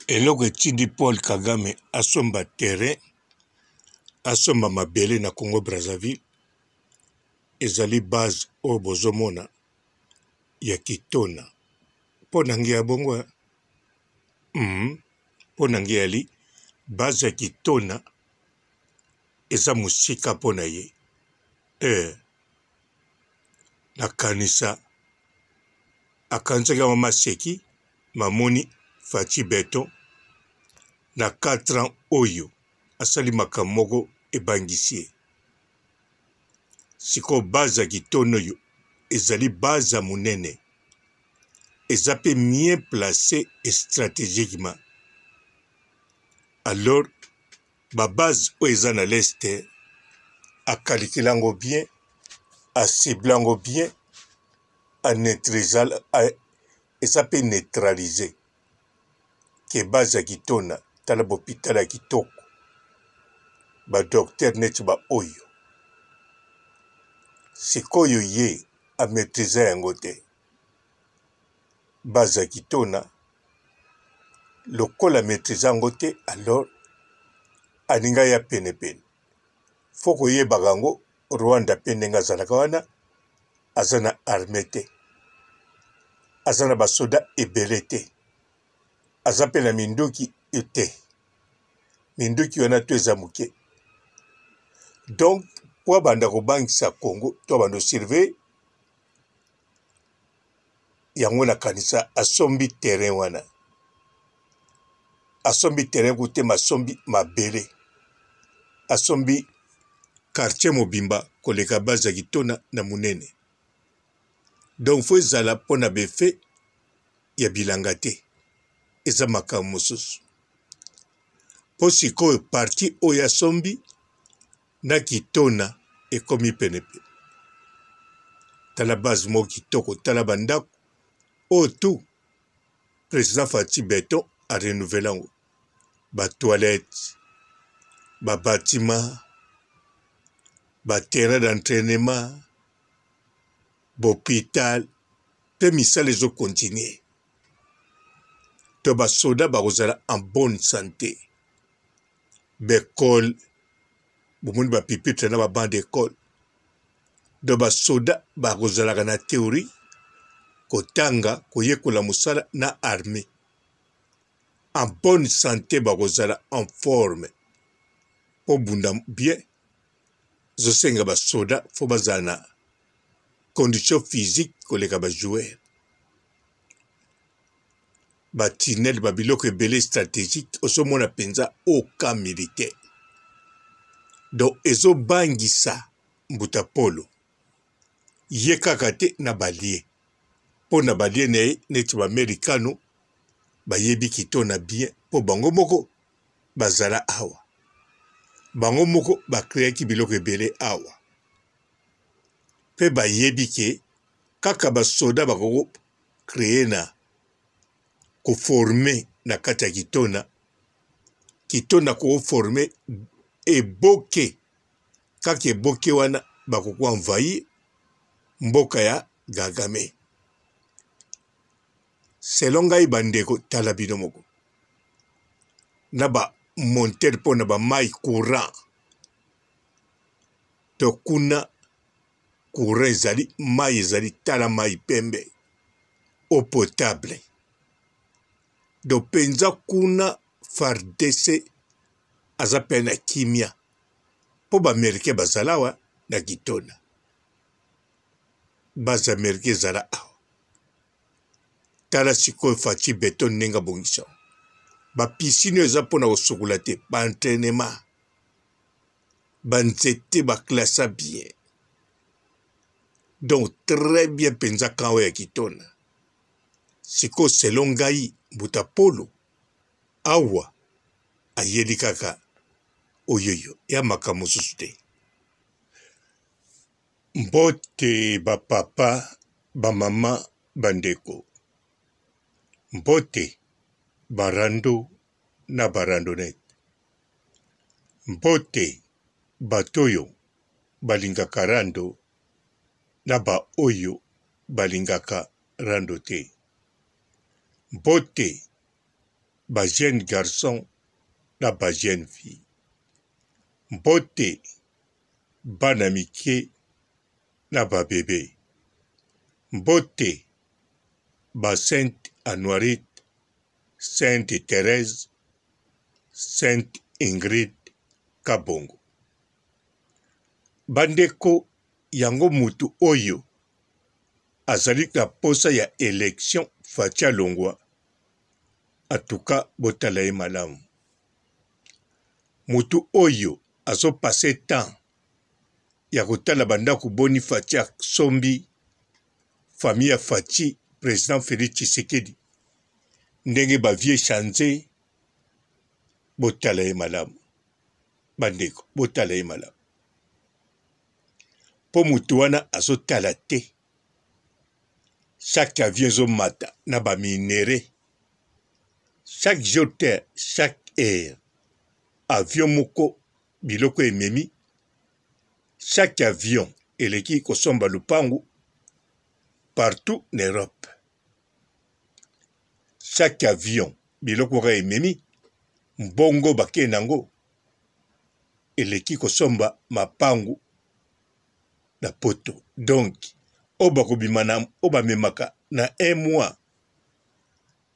eloko etindi Paul Kagame asomba terrain, asomba mabele na Congo Brazzaville, ezali base oyo bozomona ya Kitona. Po nangi ya bongo po nangi yali base ya Kitona eza musika po na ye. Nakanisa akanisaki mama seki mamoni Faci Beton na 4 ans oyo asali makambo moko ebangisi ye. Siko base ya Kitona oyo ezali base ya munene, eza pe bien placé stratégiquement. Alors ba base oyo eza na l'est akalikila yango bien, acibla yango bien, eza pe neutralisé ke base ya Kitona tala bopital ya kitoko ba docteur neti ba oyo sikoyo ye amaîtriser yango te. Base ya Kitona lokola maîtriser yango te, alors aninga ya penepene foko yebaka yango Rwanda pe ndenge azalaka wana aza na armée te, aza na basoda ebele te, aza pe na minduki te, minduki wana to eza moke. Donc po abanda kobangisa Congo to abanda surveiller yango na kanisa asombi terrain wana, asombi terrain kute masombi mabele, asombi quartier mobimba koleka base ya Kitona na munene. Donc fo ezala pona befe ya bilanga te, eza makambo mosusu. Po sikoyo parti oyo asombi na Kitona ekomi penepene. Tala base moko kitoko, tala bandako oyo tu président Faci Beton a renouvelé yango, ba toilette, ba bâtiment, ba terrain d'entraînement, hôpital, pe misala ezo continuer. To ba soda bakozala en bonne santé. Bekol, bomoni ba pupitre na ba banc d'école. Do ba soda bakozalaka na théorie kotanga koyekola musala na armée. En bonne santé bakozala en forme. Po bunda bien, zosenga ba soda fo bazala na condition physique koleka ba joueur. Ba tunnel ba biloko ebele stratégique osomona penza aucun militaire. Donc ezo bangisa Mbuta Polo ye kaka te na balie. Po na balie na ye neti ba amerikano bayebi Kitona bien, po bango moko bazala awa, bango moko bakreaki biloko ebele awa, pe bayebi ke kaka basoda bakoko kreye na koforme na kati ya Kitona, Kitona koko forme eboke, kaka eboke wana bakoko envahir mboka ya Kagame. Selon ngai bandeko tala bino moko na ba monter po na ba mai courant, to kuna courant ezali, mai ezali, tala mai pembe eau potable. Do penza kuna FARDC aza pe na kimia po ba americain bazalawa na Kitona, base americain ezala awa. Tala sikoyo Faci Beton ndenge bongisa ba piscine eza pona kosokola te, ba entraînement, ba nzete ba classa bien. Donc très bien penza kawa ya Kitona. Siko selon ngai Mbuta Polo awa ayeli kaka oyoyo ya makambo mosusu te. Mbote ba papa, ba mama, bandeko, mbote barando na barandonete, mbote batoyo balingaka rando na ba oyo balingaka rando te, mbote ba jeune garçon na ba jeune fille. Mbote bana mike na ba bébé. Mbote ba Sainte Anoirite, Sainte Thérèse, Sainte Ingrid Kabongo. Bandeko yango mutu oyo azali na posa ya élection Faci Alongwa. Atuka botala ye malamu. Mutu oyo azo passe temps ya kotala bandako boni Faci sombi famille ya Faci président Félix Tshisekedi ndenge ba vie changé. Botala ye malamu. Bandeko botala ye malamu. Po mutu wana azo tala te. Chaque avion zo mata na ba minéré. Chaque jour terre, chaque heure. Avion moko biloko ememi. Chaque avion eleki kosomba lupangu partout en Europe. Chaque avion biloko ka ememi mbongo bake nango eleki kosomba mapangu na poto. Donc oba bimana oba memaka na un mois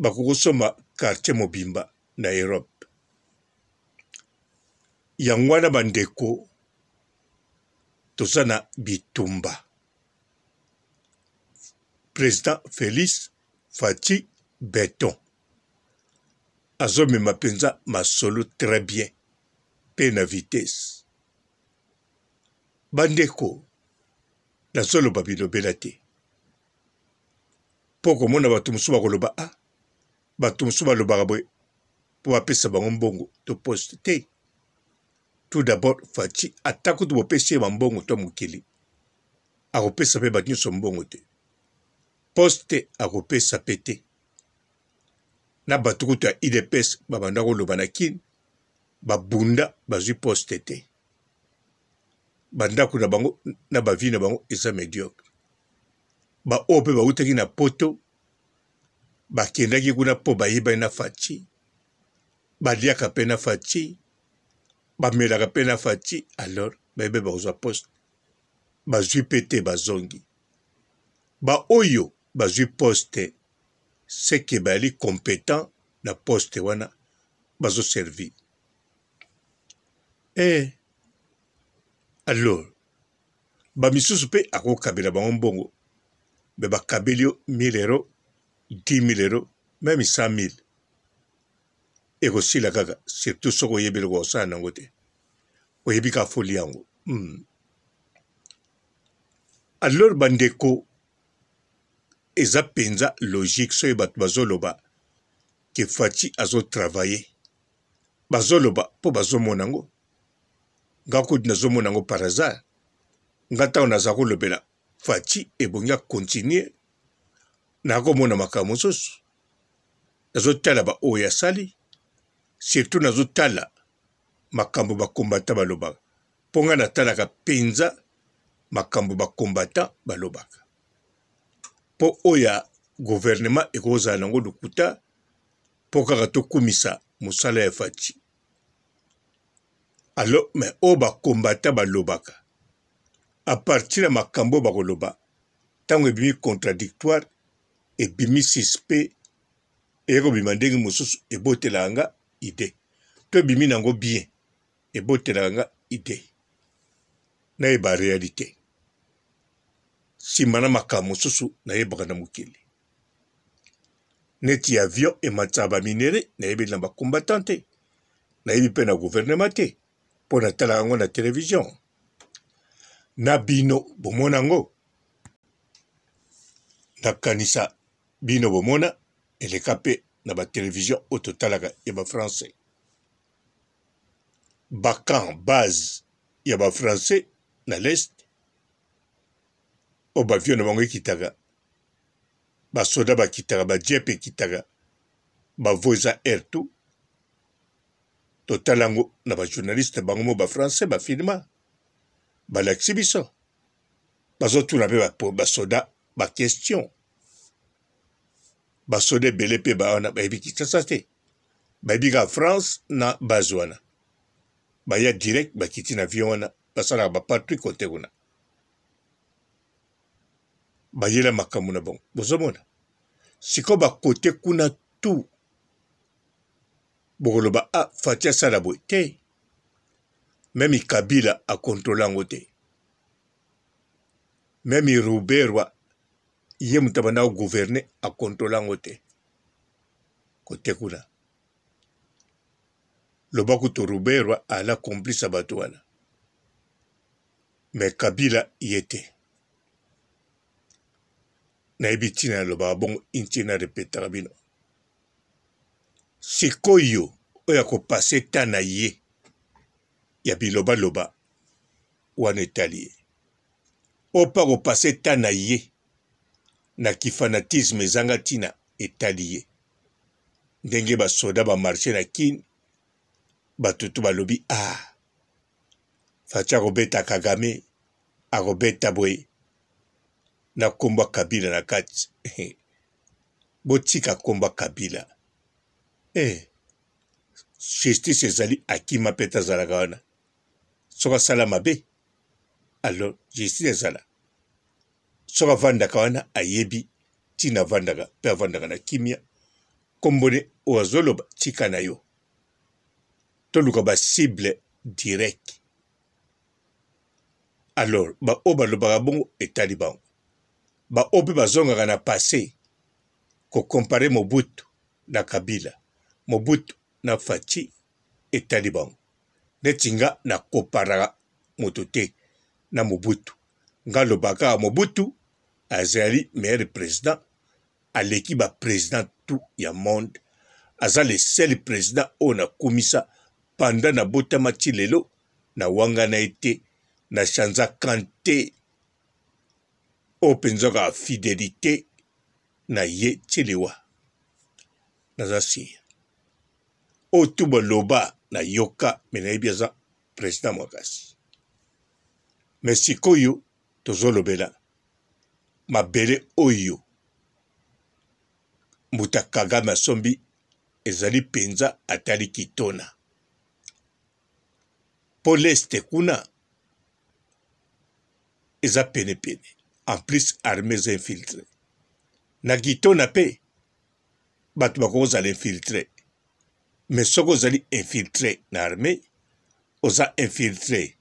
bakokosomba quartier mobimba na Europe. Yangwana bandeko tozana bitumba. Président Félix Faci Béton azomema penza masolo très bien pe na vitesse. Bandeko nazoloba bilobela te. Poko mona batu musu bakoloba batu musu balobaka boye po bapesa bango mbongo to poste te. Tout d'abord Faci atako to bopesi ye mbongo to mokili akopesa pe bato nyonso mbongo te. Poste akopesa pe te. Na bato kutu ya IDPS babanda koloba na kini babunda bazwi poste te. Bandako na bango na bavi na bango eza médiocre. Ba oyo mpe bautaki na poto bakendaki kuna po bayebani na Faci, baliaka mpe na Faci, bamelaka mpe na Faci, alors bayebe bakozwa poste. Bazwi mpe te bazongi. Ba oyo bazwi poste seke bayali compétent na poste wana bazo servi. Alors bamisusu mpe akokabela bango mbongo be bakabeli yo 1000 euros, 10 000 euros, même 100 000. Ekosila kaka surtout soko oyebeli kosala nango te. Oyebi ka foli yango. Alors bandeko eza penza logique soki bato bazoloba ke Faci azo travailler. Bazoloba po bazomona yango. Nga kodi nazomona yango par hasard. Nga ntango naza kolobela Faci ebongi akontinue nakomona makambo mosusu. Nazotala ba oyo asali. Surtout nazotala makambo bakombata balobaka. Mpo nga natalaka penza makambo bakombata balobaka. Po oya gouvernement ekozala nango lukuta po kaka tokumisa mosala ya Faci. Alors mais o bakombata balobaka a partir ya makambo bakoloba tango ebimi contradictoire ebimi suspect ekobima ndenge mosusu ebotelaka nga ide to ebimi nango bien ebotelaka nga ide nayeba réalité. Nsima na makambo mosusu nayebaka na mokili neti avion emataka baminere nayebeli na bakombatant te, nayebi mpe na gouvernement te mpo natalaka yango na télévision. Na bino bomona yango nakanisa bino bomona eleka mpe na batelevizio oyo totalaka ya bafrançais. Bakan base ya bafrançais na leste oyo bavio na bango ekitaka, basoda bakitaka, bajepe ekitaka, bavo eza air tout. Totala yango na bajournaliste bango mo bafrançais bafilma balakisi biso bazotuna mpe basoda bakestion. Basoda ebele mpe bawana bayebi Kinshasa te babika France na bazwana baya direct bakiti na avion wana basala bapartout kote kuna bayela makambo na bango bozomona siko bakote kuna tu bokoloba Fati asala boye te meme Kabila akontrola yango te meme Ruberwa ye mutu abanda kogouverne akontrola yango te kote kuna loba kutu Ruberwa ala complice ya bato wana me Kabila ye te nayebi ntina ya lobaka bongo inti na repetaka bino sikoyo oyo akopase ta na ye ya bilobaloba wana etali ye opa kopase ta na ye na kifanatisme ezanga ntina etali ye ndenge basoda bamarshe na kini batutu balobi Fati akobeta Kagame akobeta boye na komba Kabila na kati botika komba Kabila justice ezali akima peta zalaka wana soka asala mabe alors justice ezala soka avandaka wana ayebi ntina avandaka mpe avandaka na kimia kombone oyo azoloba tika na yo toluka basible direct alors baoyo balobaka bongo etali bango baoyo mpe bazongaka na passé kokompare Mobutu na Kabila Mobutu na Fati etali bango neti nga na koparaka moto te na Mobutu nga lobaka Mobutu azali meilleur président aleki ba président tout ya monde aza le seul président oyo nakumisa pendant na botama ti lelo na wangana ete na Chanza Kante oyo mpenza kaka fidélité na ye ti lewa naza siya oyo tu baloba na yoka me nayebi aza président makasi me sikoyo tozolobela mabele oyo muta Kagame asombi ezali penza atali kitona po leste kuna eza penepene en plus armée eza infiltré na kitona pe bato bakozala infiltré mais soki ozali infiltré na armée oza infiltré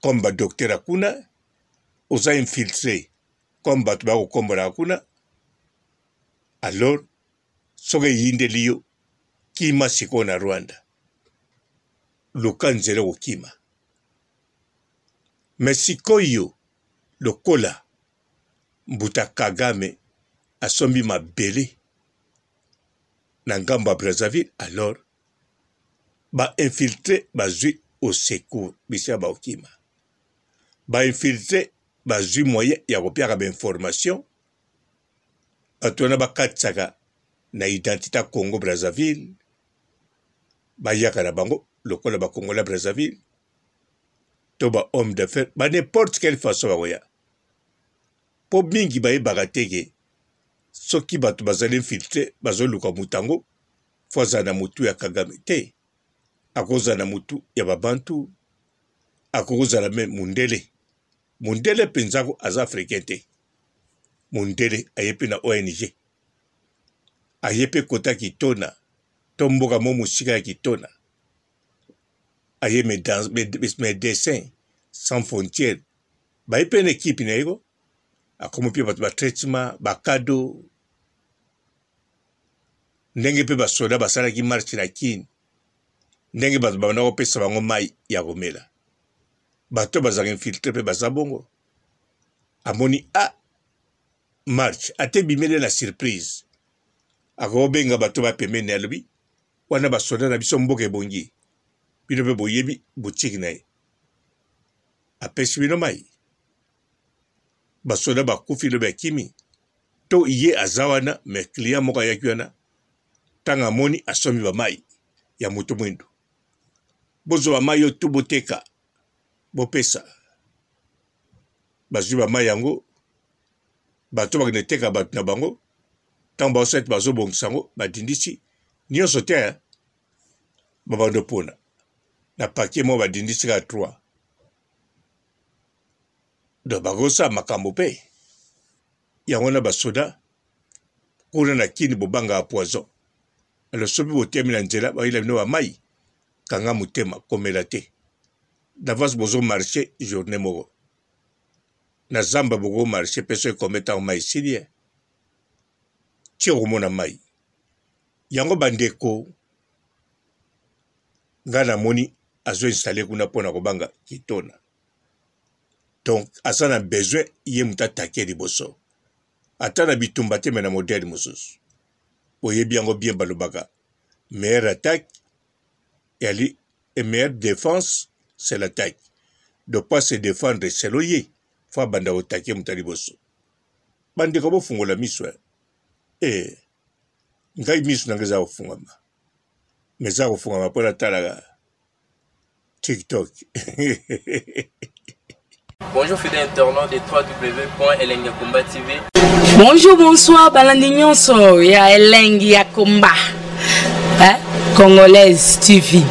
comme badokter akuna oza infiltré comme bato bakokombolaka kuna alors soki eyindeli yo kima sikoyo na Rwanda luka nzela kokima me sikoyo lokola mbuta Kagame asombi mabele na ngambo ya Brazzaville alors bainfiltré bazwi au secours bisika baokima bainfiltré bazwi moyen ya kopiaka bainformation bato wana bakatisaka na identité ya Congo Brazzaville bayaka na bango lokola bakongola Brazzaville to ba homme d'affaires ba n'importe quelle façon bakoya po mingi bayebaka teke soki bato bazali infiltré bazoluka mutango fo azala na mutu ya Kagame te akozala na mutu ya babantu akozala me mundele penzako aza africain te mundele aye pe na ONG aye pe kota kitona to mboka mo musika ya kitona aye mes dessins sans frontières baye pe na équipe na yego akomo pe bato batraitement bakado ndenge pe basoda basalaki marche na kini ndenge bato babanda kopesa bango mai ya komela bato bazaka infiltré pe baza bongo amoni marche ate bimele na surprise akobenga bato bapemene alobi wana basoda na biso mboka ebongi bino mpe boyebi butiki na ye apesi bino mai basoda bakufi lobi akimi to ye aza wana me client moko ayaki wana ntango amoni asombi bamai ya moto mwindo bozwa bamai oyo tu boteka bopesa bazwi bamai yango bato bakende teka bato na bango ntango baosala ete bazobongisa yango badindisi nyonso te babando pona na paquet mo badindisika 3 do bagosa makambo pe yango na basoda kuna na kini bobanga a poison le sobi botemi na nzela baila bino ba mai kanga mutema komela te d'avance bozo marché journée moko na zamba bogo marché peso kometa mai silie tiro mona mai yango bandeko ngana moni azo installer kuna pona kobanga kitona donc asana besoin ye muta taquer liboso atana bitumba te mena modèle mosusu oyebi yango bien balobaka meilleure attaque et meilleure défense c'est l'attaque de pas se défendre c'est loyer fa banda otake muta liboso bandeko bofungola miso ngai miso na ngeza ofungama ngeza ofungama pona talaga TikTok. Bonjour fidèles internautes de www.elengiakomba TV. Bonjour, bonsoir, balandi nyonso ya Elengi ya Komba. Congolaise TV.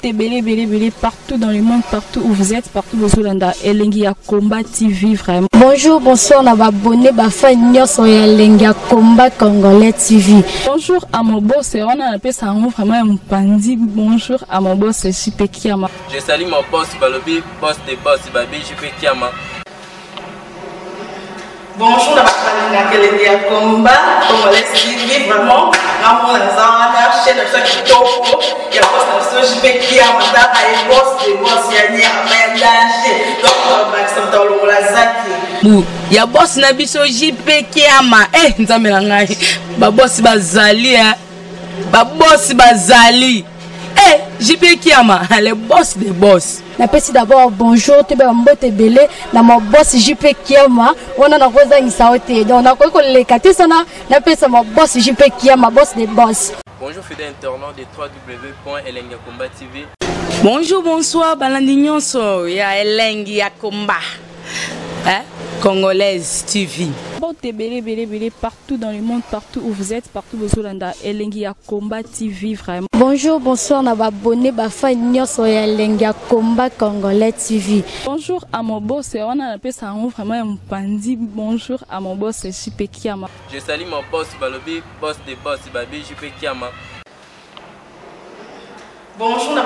Belé partout dans le monde, partout où vous êtes, partout où vous êtes, Elengi ya Komba TV vraiment. Bonjour, bonsoir, on a abonné bafa nyonso ya Elengi ya Komba Congolais TV. Bonjour à mon boss, on a appelé ça vraiment un pandi. Bonjour à mon boss, JP Kiama. Je salue mon boss Balobi, boss des boss Babi, JP Kiama. Bonjour, la Elengi ya Komba Congolais TV vraiment. Ramon Zana, chaîne de ça qui topo, il y a pas de JP Kiama, et boss des boss, il y a ni à danger. Donc on va s'entendre la zaki. Ya boss na biso JP Kiama nzambe na ngai ba boss bazali ba boss bazali JP Kiama le boss des boss. Napesi d'abord bonjour te ba mbote belé na mo boss JP Kiama on a koza ngisaote donc na ko lekati sana napesa mo boss JP Kiama boss des boss. Bonjour fidèles internautes de www.elengiakomba TV. Bonjour, bonsoir, balandi nyonso ya Elengi ya Komba. Congolaise TV. Belé partout dans le monde, partout où vous êtes, partout où vous êtes, Elengi ya Komba TV vraiment. Bonjour, bonsoir, on a abonné bafa nyonso ya Elengi ya Komba Congolais TV. Bonjour à mon boss, on a appelé ça vraiment un pandi. Bonjour à mon boss, JP Kiama. Je salue mon boss Balobi, boss des boss Babi, JP Kiama. Bonjour, la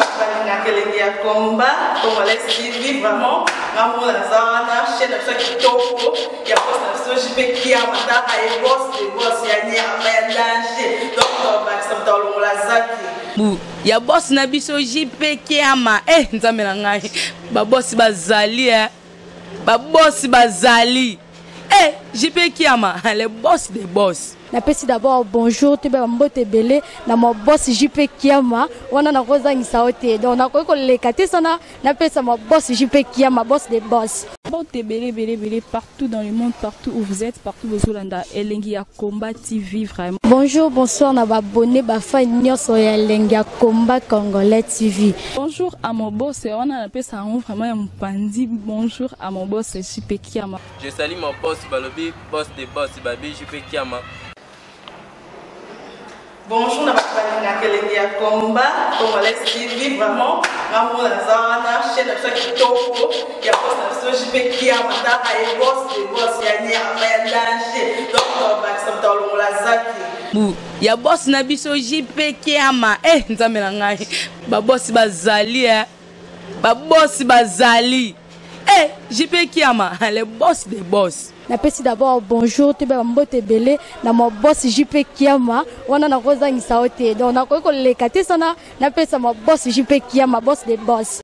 Elengi ya Komba Congolais TV vraiment. Ramon Zana, chaîne de ça qui topo, il y a pas de JP Kiama, et boss des boss, il y a ni à danger. Donc on va s'entendre la zaki. Ya boss na biso JP Kiama nzambe na ngai ba boss bazali ba boss bazali JP Kiama le boss des boss. Napesi d'abord bonjour te ba mbote belé na mo boss JP Kiama on a koza ngisaote donc na ko lekati sana napesa mo boss JP Kiama boss des boss. Belé partout dans le monde, partout où vous êtes, partout où vous êtes, Elengi ya Komba TV vraiment. Bonjour, bonsoir, on a abonné bafa nyonso ya Elengi ya Komba Congolais TV. Bonjour à mon boss, on a appelé ça vraiment un pandi. Bonjour à mon boss, JP Kiama. Je salue mon boss Balobi, boss des boss Babi, JP Kiama. Bonjour, la Elengi ya Komba Congolais TV vraiment. Ramon Zana, chaîne de ça qui topo, il y a pas de JP Kiama, et boss des boss, il y a ni à danger. Donc on va s'entendre la zaki. Ya boss na biso JP Kiama nzambe na ngai ba boss bazali ba boss bazali JP Kiama le boss des boss. Napesi d'abord bonjour te ba mbote belé na mo boss JP Kiama on a koza ngisaote donc na ko lekati sana napesa mo boss JP Kiama boss des boss.